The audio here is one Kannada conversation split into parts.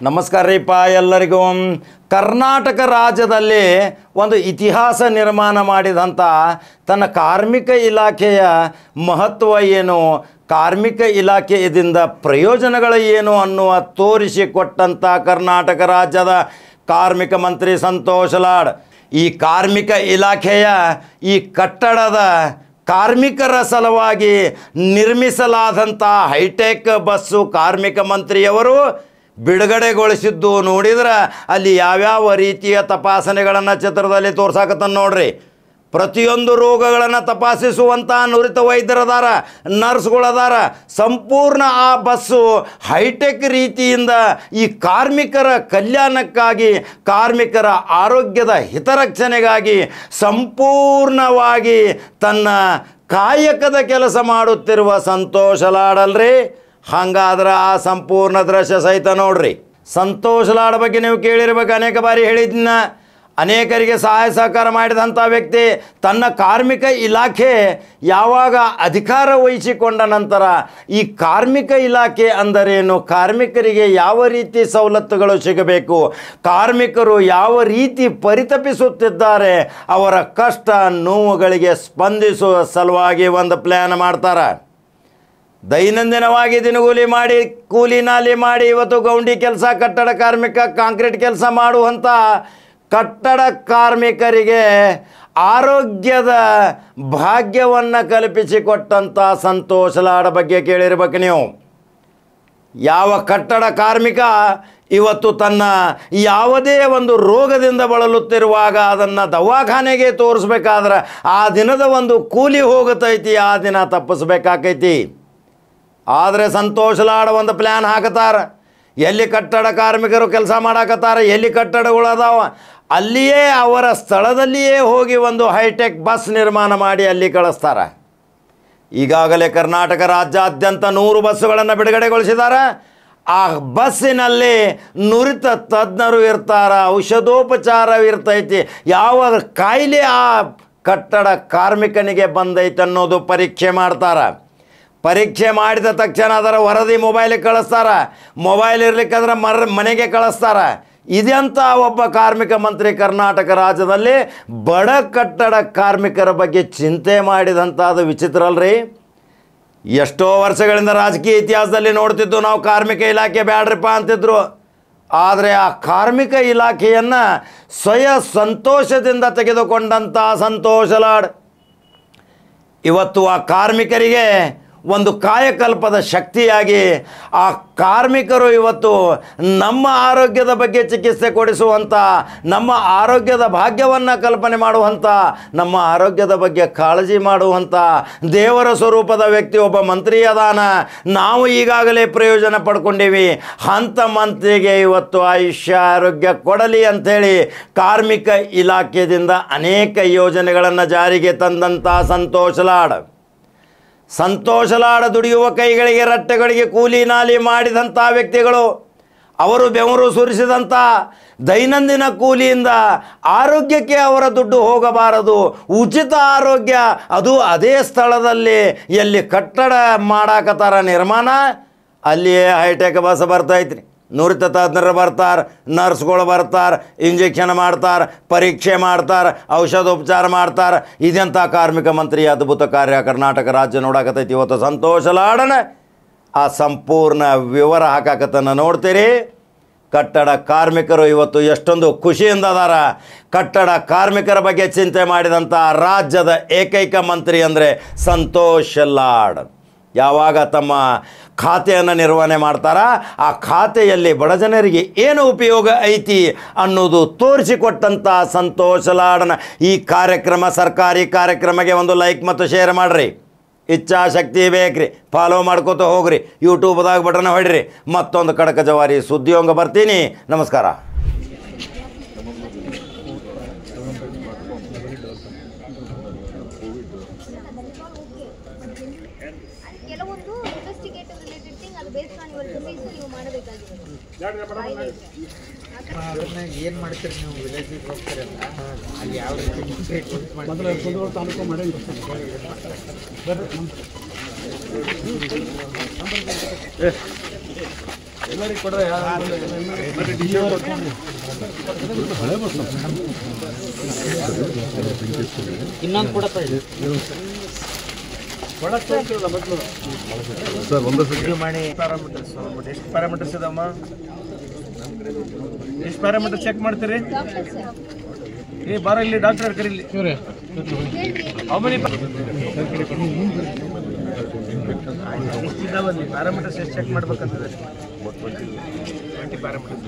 ನಮಸ್ಕಾರ ರೀಪ ಎಲ್ಲರಿಗೂ. ಕರ್ನಾಟಕ ರಾಜ್ಯದಲ್ಲಿ ಒಂದು ಇತಿಹಾಸ ನಿರ್ಮಾಣ ಮಾಡಿದಂಥ ತನ್ನ ಕಾರ್ಮಿಕ ಇಲಾಖೆಯ ಮಹತ್ವ ಏನು, ಕಾರ್ಮಿಕ ಇಲಾಖೆಯಿಂದ ಪ್ರಯೋಜನಗಳು ಏನು ಅನ್ನುವ ತೋರಿಸಿಕೊಟ್ಟಂಥ ಕರ್ನಾಟಕ ರಾಜ್ಯದ ಕಾರ್ಮಿಕ ಮಂತ್ರಿ ಸಂತೋಷ್ ಲಾಡ್. ಈ ಕಾರ್ಮಿಕ ಇಲಾಖೆಯ ಈ ಕಟ್ಟಡದ ಕಾರ್ಮಿಕರ ಸಲುವಾಗಿ ನಿರ್ಮಿಸಲಾದಂಥ ಹೈಟೆಕ್ ಬಸ್ಸು ಕಾರ್ಮಿಕ ಮಂತ್ರಿಯವರು ಬಿಡುಗಡೆಗೊಳಿಸಿದ್ದು ನೋಡಿದ್ರೆ ಅಲ್ಲಿ ಯಾವ್ಯಾವ ರೀತಿಯ ತಪಾಸಣೆಗಳನ್ನು ಚಿತ್ರದಲ್ಲಿ ತೋರ್ಸಾಕತ್ತಾನ ನೋಡ್ರಿ. ಪ್ರತಿಯೊಂದು ರೋಗಗಳನ್ನು ತಪಾಸಿಸುವಂಥ ನುರಿತ ವೈದ್ಯರದಾರ, ನರ್ಸ್ಗಳದಾರ. ಸಂಪೂರ್ಣ ಆ ಬಸ್ಸು ಹೈಟೆಕ್ ರೀತಿಯಿಂದ ಈ ಕಾರ್ಮಿಕರ ಕಲ್ಯಾಣಕ್ಕಾಗಿ, ಕಾರ್ಮಿಕರ ಆರೋಗ್ಯದ ಹಿತರಕ್ಷಣೆಗಾಗಿ ಸಂಪೂರ್ಣವಾಗಿ ತನ್ನ ಕಾಯಕದ ಕೆಲಸ ಮಾಡುತ್ತಿರುವ ಸಂತೋಷ್ ಲಾಡ್ ಅಲ್ರಿ. ಹಾಗಾದ್ರೆ ಆ ಸಂಪೂರ್ಣ ದೃಶ್ಯ ಸಹಿತ ನೋಡ್ರಿ. ಸಂತೋಷ್ ಲಾಡ್ ಬಗ್ಗೆ ನೀವು ಕೇಳಿರ್ಬೇಕು, ಅನೇಕ ಬಾರಿ ಹೇಳಿದ್ನ. ಅನೇಕರಿಗೆ ಸಹಾಯ ಸಹಕಾರ ಮಾಡಿದಂಥ ವ್ಯಕ್ತಿ. ತನ್ನ ಕಾರ್ಮಿಕ ಇಲಾಖೆ ಯಾವಾಗ ಅಧಿಕಾರ ವಹಿಸಿಕೊಂಡ ನಂತರ ಈ ಕಾರ್ಮಿಕ ಇಲಾಖೆ ಅಂದರೇನು, ಕಾರ್ಮಿಕರಿಗೆ ಯಾವ ರೀತಿ ಸವಲತ್ತುಗಳು ಸಿಗಬೇಕು, ಕಾರ್ಮಿಕರು ಯಾವ ರೀತಿ ಪರಿತಪಿಸುತ್ತಿದ್ದಾರೆ, ಅವರ ಕಷ್ಟ ನೋವುಗಳಿಗೆ ಸ್ಪಂದಿಸುವ ಸಲುವಾಗಿ ಒಂದು ಪ್ಲ್ಯಾನ್ ಮಾಡ್ತಾರೆ. ದೈನಂದಿನವಾಗಿ ದಿನಗೂಲಿ ಮಾಡಿ, ಕೂಲಿ ನಾಲಿ ಮಾಡಿ ಇವತ್ತು ಗೌಂಡಿ ಕೆಲಸ, ಕಟ್ಟಡ ಕಾರ್ಮಿಕ, ಕಾಂಕ್ರೀಟ್ ಕೆಲಸ ಮಾಡುವಂಥ ಕಟ್ಟಡ ಕಾರ್ಮಿಕರಿಗೆ ಆರೋಗ್ಯದ ಭಾಗ್ಯವನ್ನು ಕಲ್ಪಿಸಿಕೊಟ್ಟಂಥ ಸಂತೋಷ್ ಲಾಡ್ ಬಗ್ಗೆ ಕೇಳಿರ್ಬೇಕು ನೀವು. ಯಾವ ಕಟ್ಟಡ ಕಾರ್ಮಿಕ ಇವತ್ತು ತನ್ನ ಯಾವುದೇ ಒಂದು ರೋಗದಿಂದ ಬಳಲುತ್ತಿರುವಾಗ ಅದನ್ನು ದವಾಖಾನೆಗೆ ತೋರಿಸ್ಬೇಕಾದ್ರೆ ಆ ದಿನದ ಒಂದು ಕೂಲಿ ಹೋಗುತ್ತೈತಿ, ಆ ದಿನ ತಪ್ಪಿಸ್ಬೇಕಾಕೈತಿ. ಆದರೆ ಸಂತೋಷ್ ಲಾಡ್ ಒಂದು ಪ್ಲ್ಯಾನ್ ಹಾಕತ್ತಾರ. ಎಲ್ಲಿ ಕಟ್ಟಡ ಕಾರ್ಮಿಕರು ಕೆಲಸ ಮಾಡಾಕತ್ತಾರ, ಎಲ್ಲಿ ಕಟ್ಟಡಗಳು ಅದಾವ, ಅಲ್ಲಿಯೇ ಅವರ ಸ್ಥಳದಲ್ಲಿಯೇ ಹೋಗಿ ಒಂದು ಹೈಟೆಕ್ ಬಸ್ ನಿರ್ಮಾಣ ಮಾಡಿ ಅಲ್ಲಿ ಕಳಿಸ್ತಾರೆ. ಈಗಾಗಲೇ ಕರ್ನಾಟಕ ರಾಜ್ಯಾದ್ಯಂತ 100 ಬಸ್ಸುಗಳನ್ನು ಬಿಡುಗಡೆಗೊಳಿಸಿದ್ದಾರೆ. ಆ ಬಸ್ಸಿನಲ್ಲಿ ನುರಿತ ತಜ್ಞರು ಇರ್ತಾರೆ, ಔಷಧೋಪಚಾರ ಇರ್ತೈತಿ. ಯಾವ ಕಾಯಿಲೆ ಆ ಕಟ್ಟಡ ಕಾರ್ಮಿಕನಿಗೆ ಬಂದೈತೆ ಅನ್ನೋದು ಪರೀಕ್ಷೆ ಮಾಡ್ತಾರೆ. ಪರೀಕ್ಷೆ ಮಾಡಿದ ತಕ್ಷಣ ಅದರ ವರದಿ ಮೊಬೈಲಿಗೆ ಕಳಿಸ್ತಾರೆ. ಮೊಬೈಲ್ ಇರ್ಲಿಕ್ಕಂದ್ರೆ ಮನೆಗೆ ಕಳಿಸ್ತಾರೆ. ಇದೆಂಥ ಒಬ್ಬ ಕಾರ್ಮಿಕ ಮಂತ್ರಿ ಕರ್ನಾಟಕ ರಾಜ್ಯದಲ್ಲಿ ಬಡ ಕಟ್ಟಡ ಕಾರ್ಮಿಕರ ಬಗ್ಗೆ ಚಿಂತೆ ಮಾಡಿದಂಥದ್ದು ವಿಚಿತ್ರ ಅಲ್ರಿ. ಎಷ್ಟೋ ವರ್ಷಗಳಿಂದ ರಾಜಕೀಯ ಇತಿಹಾಸದಲ್ಲಿ ನೋಡ್ತಿದ್ದು ನಾವು, ಕಾರ್ಮಿಕ ಇಲಾಖೆ ಬ್ಯಾಡ್ರಿಪ್ಪ ಅಂತಿದ್ರು. ಆದರೆ ಆ ಕಾರ್ಮಿಕ ಇಲಾಖೆಯನ್ನು ಸ್ವಯಂ ಸಂತೋಷದಿಂದ ತೆಗೆದುಕೊಂಡಂಥ ಸಂತೋಷ್ ಲಾಡ್ ಇವತ್ತು ಆ ಕಾರ್ಮಿಕರಿಗೆ ಒಂದು ಕಾಯಕಲ್ಪದ ಶಕ್ತಿಯಾಗಿ, ಆ ಕಾರ್ಮಿಕರು ಇವತ್ತು ನಮ್ಮ ಆರೋಗ್ಯದ ಬಗ್ಗೆ ಚಿಕಿತ್ಸೆ ಕೊಡಿಸುವಂಥ, ನಮ್ಮ ಆರೋಗ್ಯದ ಭಾಗ್ಯವನ್ನು ಕಲ್ಪನೆ ಮಾಡುವಂಥ, ನಮ್ಮ ಆರೋಗ್ಯದ ಬಗ್ಗೆ ಕಾಳಜಿ ಮಾಡುವಂಥ ದೇವರ ಸ್ವರೂಪದ ವ್ಯಕ್ತಿ ಒಬ್ಬ ಮಂತ್ರಿ ಅದಾನ. ನಾವು ಈಗಾಗಲೇ ಪ್ರಯೋಜನ ಪಡ್ಕೊಂಡೀವಿ. ಅಂಥ ಮಂತ್ರಿಗೆ ಇವತ್ತು ಆಯುಷ್ಯ ಆರೋಗ್ಯ ಕೊಡಲಿ ಅಂಥೇಳಿ ಕಾರ್ಮಿಕ ಇಲಾಖೆಯಿಂದ ಅನೇಕ ಯೋಜನೆಗಳನ್ನು ಜಾರಿಗೆ ತಂದಂಥ ಸಂತೋಷ್ ಲಾಡ್ ದುಡಿಯುವ ಕೈಗಳಿಗೆ, ರಟ್ಟೆಗಳಿಗೆ ಕೂಲಿ ನಾಲಿ ಮಾಡಿದಂಥ ವ್ಯಕ್ತಿಗಳು. ಅವರು ಬೆವರು ಸುರಿಸಿದಂಥ ದೈನಂದಿನ ಕೂಲಿಯಿಂದ ಆರೋಗ್ಯಕ್ಕೆ ಅವರ ದುಡ್ಡು ಹೋಗಬಾರದು. ಉಚಿತ ಆರೋಗ್ಯ, ಅದು ಅದೇ ಸ್ಥಳದಲ್ಲಿ ಎಲ್ಲಿ ಕಟ್ಟಡ ಮಾಡಾಕತ್ತಾರ ನಿರ್ಮಾಣ, ಅಲ್ಲಿಯೇ ಹೈಟೆಕ್ ಬಸ್ ಬರ್ತೈತ್ರಿ. ನುರಿತ ತಜ್ಞರು ಬರ್ತಾರೆ, ನರ್ಸ್ಗಳು ಬರ್ತಾರೆ, ಇಂಜೆಕ್ಷನ್ ಮಾಡ್ತಾರೆ, ಪರೀಕ್ಷೆ ಮಾಡ್ತಾರೆ, ಔಷಧೋಪಚಾರ ಮಾಡ್ತಾರೆ. ಇದೆಂಥ ಕಾರ್ಮಿಕ ಮಂತ್ರಿ ಅದ್ಭುತ ಕಾರ್ಯ ಕರ್ನಾಟಕ ರಾಜ್ಯ ನೋಡಾಕತ್ತೈತಿ. ಇವತ್ತು ಸಂತೋಷ್ ಲಾಡನ ಆ ಸಂಪೂರ್ಣ ವಿವರ ಹಾಕಾಕತ್ತನ್ನು ನೋಡ್ತೀರಿ. ಕಟ್ಟಡ ಕಾರ್ಮಿಕರು ಇವತ್ತು ಎಷ್ಟೊಂದು ಖುಷಿಯಿಂದ ಅದಾರ. ಕಟ್ಟಡ ಕಾರ್ಮಿಕರ ಬಗ್ಗೆ ಚಿಂತೆ ಮಾಡಿದಂಥ ರಾಜ್ಯದ ಏಕೈಕ ಮಂತ್ರಿ ಅಂದರೆ ಸಂತೋಷ್ ಲಾಡ್. ಯಾವಾಗ ತಮ್ಮ ಖಾತೆಯನ್ನು ನಿರ್ವಹಣೆ ಮಾಡ್ತಾರ, ಆ ಖಾತೆಯಲ್ಲಿ ಬಡಜನರಿಗೆ ಏನು ಉಪಯೋಗ ಐತಿ ಅನ್ನೋದು ತೋರಿಸಿಕೊಟ್ಟಂಥ ಸಂತೋಷ್ ಲಾಡ್ನ ಈ ಕಾರ್ಯಕ್ರಮ, ಸರ್ಕಾರಿ ಕಾರ್ಯಕ್ರಮಕ್ಕೆ ಒಂದು ಲೈಕ್ ಮತ್ತು ಶೇರ್ ಮಾಡಿರಿ. ಇಚ್ಛಾಶಕ್ತಿ ಬೇಕ್ರಿ, ಫಾಲೋ ಮಾಡ್ಕೋತ ಹೋಗ್ರಿ, ಯೂಟ್ಯೂಬ್ದಾಗ ಬಟನ್ ಹೊಡ್ರಿ. ಮತ್ತೊಂದು ಕಡಕ ಜವಾರಿ ಸುದ್ದಿಯೊಂಗ ಬರ್ತೀನಿ. ನಮಸ್ಕಾರ. ಕೆಲವೊಂದು ಇನ್ವೆಸ್ಟಿಗೇಟಿವ್ ರಿಲೇಟೆಡ್ ಥಿಂಗ್ ಅದು ಬೇಸ್ಡ್ ಆನ್ ಯುವರ್ ಡಿಸೀಸ್ ನೀವು ಮಾಡಬೇಕಾಗಿರೋದು. ಏನು ಮಾಡ್ತೀರಿ ನೀವು ವಿಲೇಜಿಗೆ ಹೋಗ್ತೀರಲ್ಲ, ಅಲ್ಲಿ ಯಾವ ರೀತಿ ತಾಲೂಕು ಮಾಡಿ ಎಲ್ಲರಿಗೆ ಕೊಡ್ರೆ ಇನ್ನೊಂದು ಕೂಡ ಸರ್ ಒಂದು ಮಾಡಿ ಪ್ಯಾರಾಮೀಟರ್ಸ್ ಎಷ್ಟು ಪ್ಯಾರಾಮೀಟರ್ಸ್ ಇದಮ್ಮ ಎಷ್ಟು ಪ್ಯಾರಾಮೀಟರ್ ಚೆಕ್ ಮಾಡ್ತೀರಿ ಏ ಬಾರ ಇಲ್ಲಿ ಡಾಕ್ಟರ್ ಕರೀಲಿ ಎಷ್ಟಿದ್ದಾವಲ್ಲಿ ಪ್ಯಾರಾಮೀಟರ್ಸ್ ಎಷ್ಟು ಚೆಕ್ ಮಾಡ್ಬೇಕಂತದೆ 20 ಪ್ಯಾರಾಮೀಟರ್ಸ್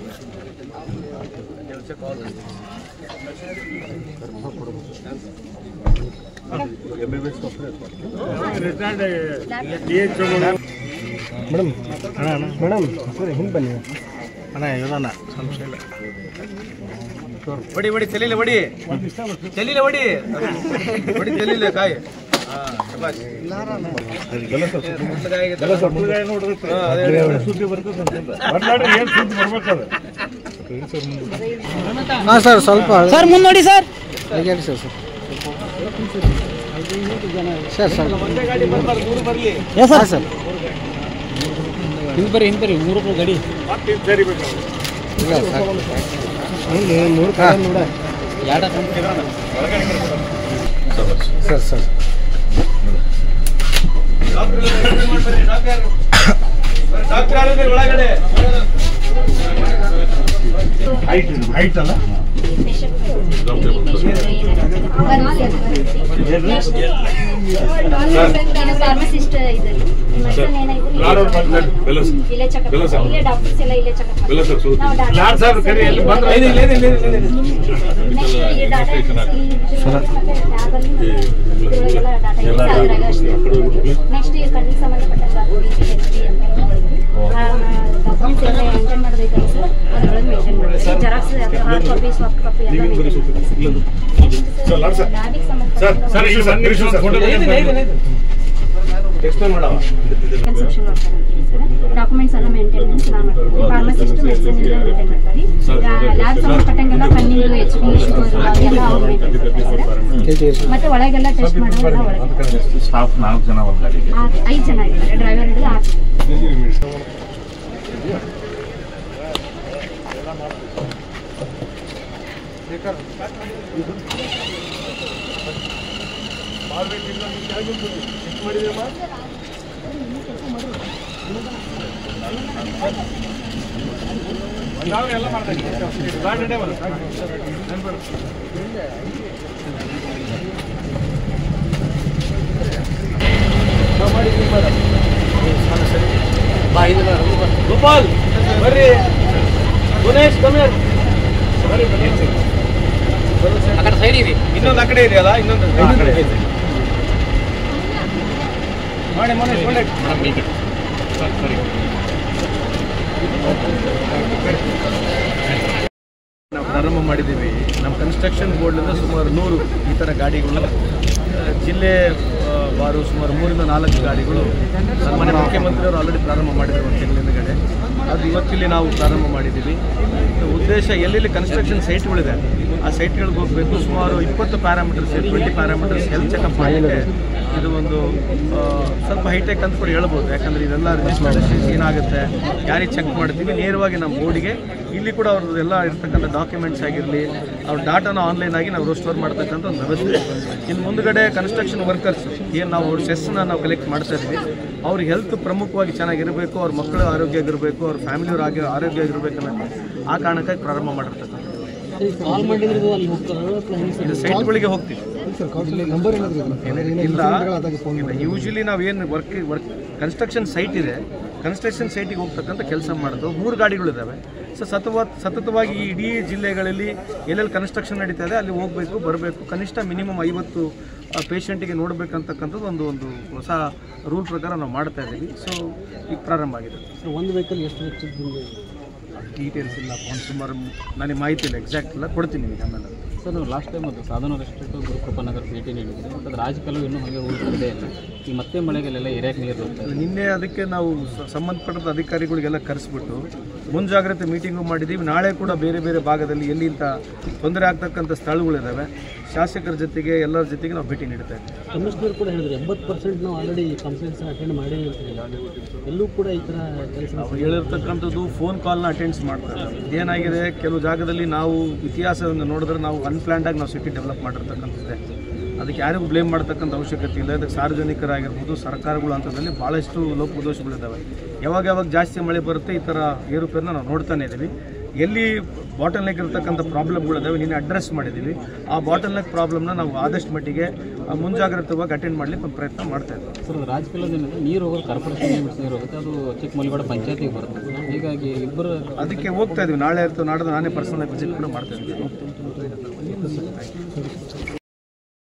ಮೇಡಮ್ ಮೇಡಮ್ ಸರಿ ಹಿಂದೆ ಬನ್ನಿ ಅಣ್ಣ ಇದಾನ ಸಂಶಯ ಇಲ್ಲ ಬಡಿ ತಲೀಲೆ ಬಡಿ ತಲೀಲೆ ಬಡಿ ಬಡಿ ತಲೀಲೆ ಕಾಯಿ ಹಾಂ ಸರ್ ಸ್ವಲ್ಪ ಸರ್ ಮುಂದೆ ನೋಡಿ sir sir sir sir sir ಹಿಂದೆ ಬರ್ರಿ 3 ರೂಪಾಯಿ ಗಾಡಿ ಇಲ್ಲ ಸರ್ ಸರ್ ಡಾಕ್ಟರ್ ಒಳಗಡೆ ಹೈಟ್ ಅಲ್ಲ ಫಾರ್ಮಸಿಸ್ಟ್ ಇದ್ದಾರೆ ಇಲ್ಲೇ ಚೆಕಪ್ ಇಲ್ಲೇ ಡಾಕ್ಟರ್ಸ್ ಎಲ್ಲ ಇಲ್ಲೇ ಚೆಕಪ್ ನೆಕ್ಸ್ಟ್ ಕಣ್ಣಿಗೆ ಸಂಬಂಧಪಟ್ಟ ಡಾಕ್ಯುಮೆಂಟ್ಸ್ ಎಲ್ಲ ಮೇಂಟೈನ್ ಮಾಡಬೇಕಲ್ಲ ಸರ್ ಅದರೊಳಗೆ ಮೇಂಟೈನ್ ಮಾಡಬೇಕು xerox hard copy soft copy ಎಲ್ಲ ಲ್ಯಾಬಿಗೆ ಕನ್ಸ್ಟ್ರಕ್ಷನ್ ಮಾಡ್ತಾರೆ ಡಾಕ್ಯುಮೆಂಟ್ಸ್ ಎಲ್ಲ ಮೇಂಟೆನೆನ್ಸ್ ನಾವು ಮಾಡ್ತೀವಿ ಫಾರ್ಮಸಿಸ್ಟ್ ಮೆಡಿಸಿನ್ ಎಲ್ಲ ಮೇಂಟೈನ್ ಮಾಡ್ತಾರೆ ಲ್ಯಾಬ್ ಸಂಬಂಧಪಟ್ಟಂಗೆಲ್ಲ ಕಣ್ಣಿಂದು HP ಎಲ್ಲ ಅವ್ರು ಮೇಂಟೈನ್ ಮಾಡ್ತಾರೆ ಸರ್ ಮತ್ತೆ ಒಳಗೆಲ್ಲ ಟೆಸ್ಟ್ ಮಾಡೋದೆಲ್ಲ ಒಳಗೆ ಸ್ಟಾಫ್ 4 ಜನ ಒಂದು ಗಾಡಿಗೆ 5 ಜನ ಇದ್ದಾರೆ ಡ್ರೈವರ್ ಹಿಡಿದು 6 ಗೋಪಾಲ್ ಬರ್ರಿ ಗುಣೇಶ್ ಕಮೇರ್ ಆ ಕಡೆ ಸೈಡ್ ಇದೆ ಇನ್ನೊಂದು ಆ ಕಡೆ ಇದೆಯಲ್ಲ ಇನ್ನೊಂದು ಮಾಡಿ ನಾವು ಪ್ರಾರಂಭ ಮಾಡಿದ್ದೀವಿ ನಮ್ಮ ಕನ್ಸ್ಟ್ರಕ್ಷನ್ ಬೋರ್ಡ್ನಿಂದ ಸುಮಾರು 100 ಈ ಥರ ಗಾಡಿಗಳು ಜಿಲ್ಲೆ ಬಾರು ಸುಮಾರು 3 ರಿಂದ 4 ಗಾಡಿಗಳು ಸನ್ಮಾನ್ಯ ಮುಖ್ಯಮಂತ್ರಿಯವರು ಆಲ್ರೆಡಿ ಪ್ರಾರಂಭ ಮಾಡಿದ್ದಾರೆ ಒಂದು ತಿಂಗಳ ಹಿಂದಗಡೆ ಅದು ಇವತ್ತಿಲ್ಲಿ ನಾವು ಪ್ರಾರಂಭ ಮಾಡಿದ್ದೀವಿ ಉದ್ದೇಶ ಎಲ್ಲೆಲ್ಲಿ ಕನ್ಸ್ಟ್ರಕ್ಷನ್ ಸೈಟ್ಗಳಿದೆ ಆ ಸೈಟ್ಗಳಿಗೆ ಹೋಗಬೇಕು ಸುಮಾರು 20 ಪ್ಯಾರಾಮೀಟರ್ಸ್ 20 ಪ್ಯಾರಾಮೀಟರ್ಸ್ ಹೆಲ್ತ್ ಚೆಕಪ್ ಮಾಡಲಿಕ್ಕೆ ಇದು ಒಂದು ಸ್ವಲ್ಪ ಹೈಟೆಕ್ ಅಂತ ಕೂಡ ಹೇಳ್ಬೋದು ಯಾಕಂದರೆ ಇದೆಲ್ಲ ರಿಜಿಸ್ಟ್ರೇಷನ್ಸ್ ಏನಾಗುತ್ತೆ ಯಾರಿಗೆ ಚೆಕ್ ಮಾಡ್ತೀವಿ ನೇರವಾಗಿ ನಮ್ಮ ಬೋರ್ಡಿಗೆ ಇಲ್ಲಿ ಕೂಡ ಅವ್ರದ್ದು ಎಲ್ಲ ಇರ್ತಕ್ಕಂಥ ಡಾಕ್ಯುಮೆಂಟ್ಸ್ ಆಗಿರಲಿ ಅವ್ರ ಡಾಟಾನ ಆನ್ಲೈನ್ ಆಗಿ ನಾವು ಸ್ಟೋರ್ ಮಾಡ್ತಕ್ಕಂಥ ಒಂದು ವ್ಯವಸ್ಥೆ ಇನ್ನು ಮುಂದುಗಡೆ ಕನ್ಸ್ಟ್ರಕ್ಷನ್ ವರ್ಕರ್ಸ್ ಏನು ನಾವು ಸೆಸ್ಸನ್ನ ನಾವು ಕಲೆಕ್ಟ್ ಮಾಡ್ತಾ ಇದ್ವಿ ಅವ್ರಿಗೆ ಹೆಲ್ತ್ ಪ್ರಮುಖವಾಗಿ ಚೆನ್ನಾಗಿರಬೇಕು ಅವ್ರ ಮಕ್ಕಳು ಆರೋಗ್ಯ ಆಗಿರಬೇಕು ಅವ್ರ ಫ್ಯಾಮಿಲಿಯವ್ರ ಆರೋಗ್ಯ ಆಗಿರಬೇಕು ಅನ್ನೋ ಆ ಕಾರಣಕ್ಕಾಗಿ ಪ್ರಾರಂಭ ಮಾಡಿರ್ತಕ್ಕಂಥ ಇದು ಸೈಟ್ಗಳಿಗೆ ಹೋಗ್ತೀವಿ ಇಲ್ಲ ಯೂಶಲಿ ನಾವೇನು ವರ್ಕ್ ಕನ್ಸ್ಟ್ರಕ್ಷನ್ ಸೈಟ್ ಇದೆ ಕನ್ಸ್ಟ್ರಕ್ಷನ್ ಸೈಟಿಗೆ ಹೋಗ್ತಕ್ಕಂಥ ಕೆಲಸ ಮಾಡೋದು 3 ಗಾಡಿಗಳಿದ್ದಾವೆ ಸೊ ಸತತವಾಗಿ ಈ ಇಡೀ ಜಿಲ್ಲೆಗಳಲ್ಲಿ ಎಲ್ಲೆಲ್ಲಿ ಕನ್ಸ್ಟ್ರಕ್ಷನ್ ನಡೀತಾ ಇದೆ ಅಲ್ಲಿ ಹೋಗಬೇಕು ಬರಬೇಕು ಕನಿಷ್ಠ ಮಿನಿಮಮ್ 50 ಪೇಷಂಟಿಗೆ ನೋಡಬೇಕಂತಕ್ಕಂಥದ್ದು ಒಂದು ಹೊಸ ರೂಲ್ ಪ್ರಕಾರ ನಾವು ಮಾಡ್ತಾ ಇದ್ದೀವಿ ಸೊ ಈಗ ಪ್ರಾರಂಭ ಆಗಿದೆ ಒಂದು ವೆಹಿಕಲ್ ಎಷ್ಟು ವೆಚ್ಚದ್ದು ಡೀಟೇಲ್ಸ್ ಇಲ್ಲ ಸುಮಾರು ನನಗೆ ಮಾಹಿತಿ ಇಲ್ಲ ಎಕ್ಸಾಕ್ಟ್ ಇಲ್ಲ ಕೊಡ್ತೀನಿ ನಿಮಗೆ ಆಮೇಲೆ ಸರ್ ನಾವು ಲಾಸ್ಟ್ ಟೈಮ್ ಅದು ಸಾಧನ ರೆಸ್ಟೋರೆಂಟ್ ಗುರುಕೃಪನಗರ ಭೇಟಿ ನೀಡಿದ್ವಿ ಮತ್ತು ಅದು ರಾಜಕೀಯ ಇನ್ನೂ ಹಾಗೆ ಉಳಿದಿದೆ ಇಲ್ಲ ಈ ಮತ್ತೆ ಮಳೆಗೆಲ್ಲ ಏರಿಯಾಕ್ಕೆ ನೀರು ನಿನ್ನೆ ಅದಕ್ಕೆ ನಾವು ಸಂಬಂಧಪಟ್ಟ ಅಧಿಕಾರಿಗಳಿಗೆಲ್ಲ ಕರೆಸ್ಬಿಟ್ಟು ಮುಂಜಾಗ್ರತೆ ಮೀಟಿಂಗು ಮಾಡಿದ್ದೀವಿ ನಾಳೆ ಕೂಡ ಬೇರೆ ಬೇರೆ ಭಾಗದಲ್ಲಿ ಎಲ್ಲಿ ಇಂಥ ತೊಂದರೆ ಆಗ್ತಕ್ಕಂಥ ಸ್ಥಳಗಳಿದ್ದಾವೆ ಶಾಸಕರ ಜೊತೆಗೆ ಎಲ್ಲರ ಜೊತೆಗೆ ನಾವು ಭೇಟಿ ನೀಡ್ತಾ ಇದ್ದೀವಿ. ಕಮಿಷನರ್ ಕೂಡ ಹೇಳಿದ್ರು 80% ನಾವು ಆಲ್ರೆಡಿ ಕಂಪ್ಲೇಂಟ್ಸ್ ಅಟೆಂಡ್ ಮಾಡಿ ಎಲ್ಲೂ ಕೂಡ ಈ ಥರ ಕೆಲಸ ನಾವು ಹೇಳಿರ್ತಕ್ಕಂಥದ್ದು ಫೋನ್ ಕಾಲ್ನ ಅಟೆಂಡ್ಸ್ ಮಾಡ್ತಾರೆ. ಇದೇನಾಗಿದೆ, ಕೆಲವು ಜಾಗದಲ್ಲಿ ನಾವು ಇತಿಹಾಸವನ್ನು ನೋಡಿದ್ರೆ ನಾವು ಅನ್ಪ್ಲ್ಯಾಂಡಾಗಿ ನಾವು ಸಿಟಿ ಡೆವಲಪ್ ಮಾಡಿರ್ತಕ್ಕಂಥದ್ದೇ. ಅದಕ್ಕೆ ಯಾರಿಗೂ ಬ್ಲೇಮ್ ಮಾಡ್ತಕ್ಕಂಥ ಅವಶ್ಯಕತೆ ಇಲ್ಲ. ಇದಕ್ಕೆ ಸಾರ್ವಜನಿಕರಾಗಿರ್ಬೋದು, ಸರ್ಕಾರಗಳು ಹಂತದಲ್ಲಿ ಭಾಳಷ್ಟು ಲೋಪದೋಷಗಳಿದ್ದಾವೆ. ಯಾವಾಗ ಜಾಸ್ತಿ ಮಳೆ ಬರುತ್ತೆ ಈ ಥರ ಏರುಪೇರನ್ನ ನಾವು ನೋಡ್ತಾನೆ ಇದ್ದೀವಿ. ಎಲ್ಲಿ ಬಾಟಲ್ ನೆಕ್ ಇರತಕ್ಕಂಥ ಪ್ರಾಬ್ಲಮ್ಗಳಿದ್ದಾವೆ ನಿನ್ನೆ ಅಡ್ರೆಸ್ ಮಾಡಿದ್ದೀವಿ. ಆ ಬಾಟಲ್ ನೆಕ್ ಪ್ರಾಬ್ಲಮ್ನ ನಾವು ಆದಷ್ಟು ಮಟ್ಟಿಗೆ ಮುಂಜಾಗ್ರತವಾಗಿ ಅಟೆಂಡ್ ಮಾಡಲಿಕ್ಕೆ ಒಂದು ಪ್ರಯತ್ನ ಮಾಡ್ತಾ ಇದ್ದೀವಿ. ಸರ್, ರಾಜಕೀಯದಿಂದ ನೀರು ಹೋಗೋದು ಕಾರ್ಪೊರೇಷನ್ ನೀರು ಹೋಗುತ್ತೆ, ಅದು ಚಿಕ್ಕಮಲ್ಲಿಗೌಡ ಪಂಚಾಯತಿಗೆ ಬರುತ್ತೆ. ಹೀಗಾಗಿ ಇಬ್ಬರು ಅದಕ್ಕೆ ಹೋಗ್ತಾ ಇದ್ದೀವಿ. ನಾಳೆ ಇರ್ತದೆ, ನಾಡ್ದು ನಾನೇ ಪರ್ಸನಲ್ ವಿಸಿಟ್ ಕೂಡ ಮಾಡ್ತಾ ಇದ್ದೀನಿ.